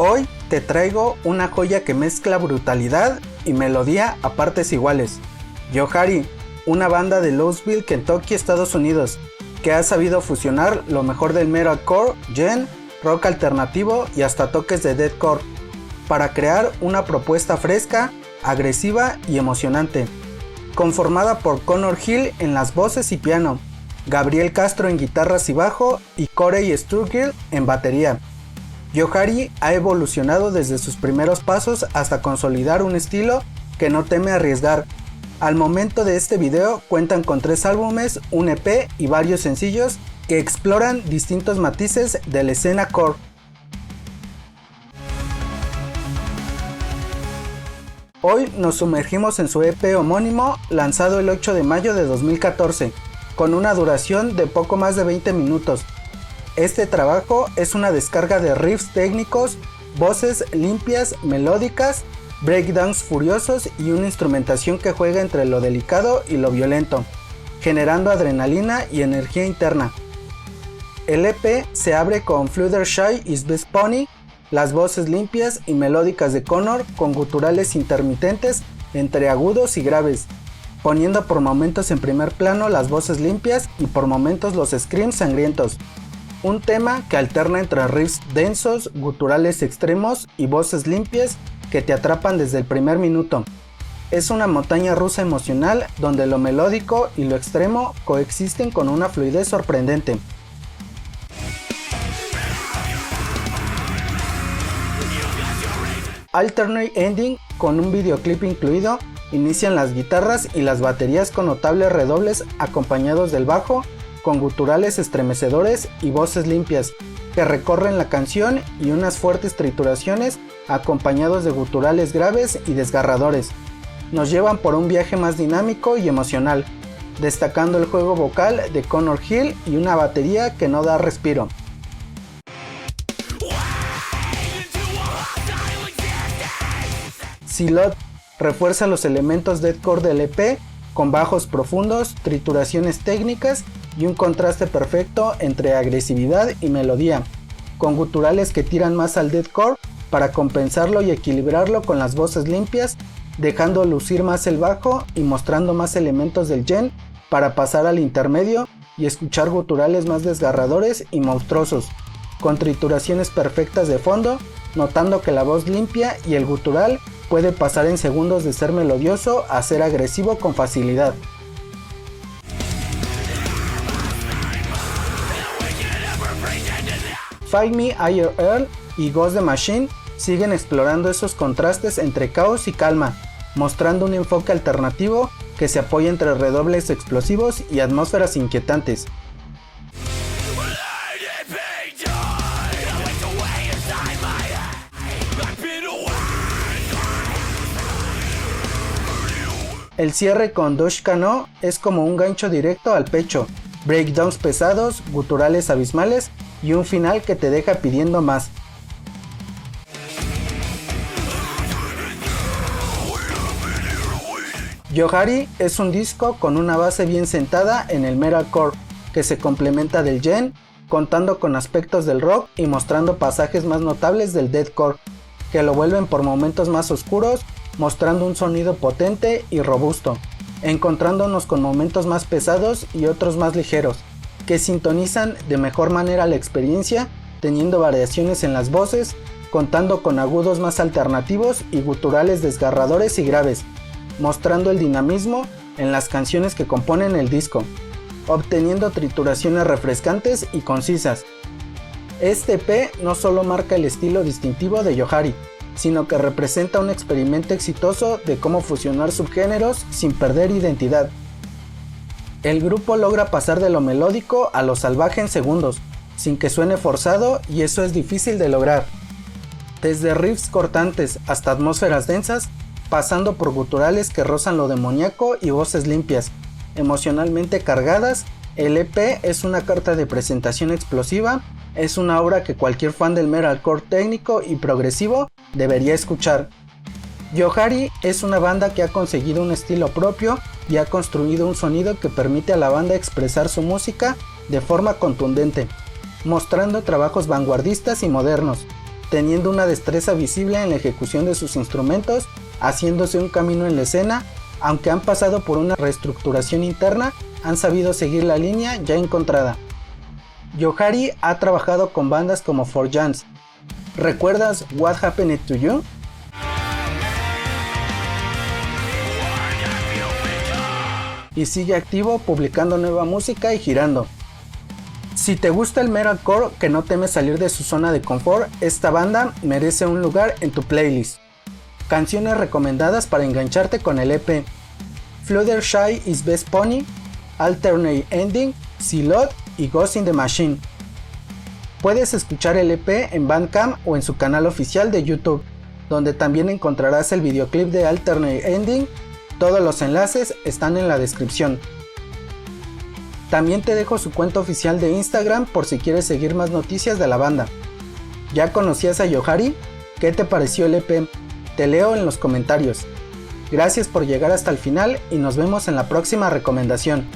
Hoy te traigo una joya que mezcla brutalidad y melodía a partes iguales. Yohari, una banda de Louisville, Kentucky, Estados Unidos, que ha sabido fusionar lo mejor del metalcore, gen, rock alternativo y hasta toques de deathcore, para crear una propuesta fresca, agresiva y emocionante. Conformada por Connor Hill en las voces y piano, Gabriel Castro en guitarras y bajo y Corey Sturgill en batería. Yohari ha evolucionado desde sus primeros pasos hasta consolidar un estilo que no teme arriesgar. Al momento de este video cuentan con 3 álbumes, un EP y varios sencillos que exploran distintos matices de la escena core. Hoy nos sumergimos en su EP homónimo, lanzado el 8 de mayo de 2014, con una duración de poco más de 20 minutos. Este trabajo es una descarga de riffs técnicos, voces limpias, melódicas, breakdowns furiosos y una instrumentación que juega entre lo delicado y lo violento, generando adrenalina y energía interna. El EP se abre con Fluttershy is Best Pony, las voces limpias y melódicas de Connor con guturales intermitentes entre agudos y graves, poniendo por momentos en primer plano las voces limpias y por momentos los screams sangrientos. Un tema que alterna entre riffs densos, guturales extremos y voces limpias que te atrapan desde el primer minuto. Es una montaña rusa emocional donde lo melódico y lo extremo coexisten con una fluidez sorprendente. Alternate Ending, con un videoclip incluido, inician las guitarras y las baterías con notables redobles acompañados del bajo, con guturales estremecedores y voces limpias que recorren la canción y unas fuertes trituraciones acompañados de guturales graves y desgarradores. Nos llevan por un viaje más dinámico y emocional, destacando el juego vocal de Connor Hill y una batería que no da respiro. Silot refuerza los elementos deathcore del EP con bajos profundos, trituraciones técnicas y un contraste perfecto entre agresividad y melodía, con guturales que tiran más al deathcore para compensarlo y equilibrarlo con las voces limpias, dejando lucir más el bajo y mostrando más elementos del gen para pasar al intermedio y escuchar guturales más desgarradores y monstruosos, con trituraciones perfectas de fondo, notando que la voz limpia y el gutural puede pasar en segundos de ser melodioso a ser agresivo con facilidad. Fight Me Higher Earl y Ghost the Machine siguen explorando esos contrastes entre caos y calma, mostrando un enfoque alternativo que se apoya entre redobles explosivos y atmósferas inquietantes. El cierre con Doshka No es como un gancho directo al pecho, breakdowns pesados, guturales abismales y un final que te deja pidiendo más. Yohari es un disco con una base bien sentada en el metalcore, que se complementa del gen, contando con aspectos del rock y mostrando pasajes más notables del deathcore, que lo vuelven por momentos más oscuros, mostrando un sonido potente y robusto, encontrándonos con momentos más pesados y otros más ligeros, que sintonizan de mejor manera la experiencia, teniendo variaciones en las voces, contando con agudos más alternativos y guturales desgarradores y graves, mostrando el dinamismo en las canciones que componen el disco, obteniendo trituraciones refrescantes y concisas. Este EP no solo marca el estilo distintivo de Yohari, sino que representa un experimento exitoso de cómo fusionar subgéneros sin perder identidad. El grupo logra pasar de lo melódico a lo salvaje en segundos, sin que suene forzado, y eso es difícil de lograr. Desde riffs cortantes hasta atmósferas densas, pasando por guturales que rozan lo demoníaco y voces limpias, emocionalmente cargadas, el EP es una carta de presentación explosiva. Es una obra que cualquier fan del metalcore técnico y progresivo debería escuchar. Yohari es una banda que ha conseguido un estilo propio y ha construido un sonido que permite a la banda expresar su música de forma contundente, mostrando trabajos vanguardistas y modernos, teniendo una destreza visible en la ejecución de sus instrumentos, haciéndose un camino en la escena. Aunque han pasado por una reestructuración interna, han sabido seguir la línea ya encontrada. Yohari ha trabajado con bandas como 4Jans. ¿Recuerdas What Happened to You? Y sigue activo publicando nueva música y girando. Si te gusta el metalcore que no teme salir de su zona de confort, esta banda merece un lugar en tu playlist. Canciones recomendadas para engancharte con el EP: Fluttershy is Best Pony, Alternate Ending, Silot y Ghost in the Machine. Puedes escuchar el EP en Bandcamp o en su canal oficial de YouTube, donde también encontrarás el videoclip de Alternate Ending. Todos los enlaces están en la descripción. También te dejo su cuenta oficial de Instagram por si quieres seguir más noticias de la banda. ¿Ya conocías a Yohari? ¿Qué te pareció el EP? Te leo en los comentarios. Gracias por llegar hasta el final y nos vemos en la próxima recomendación.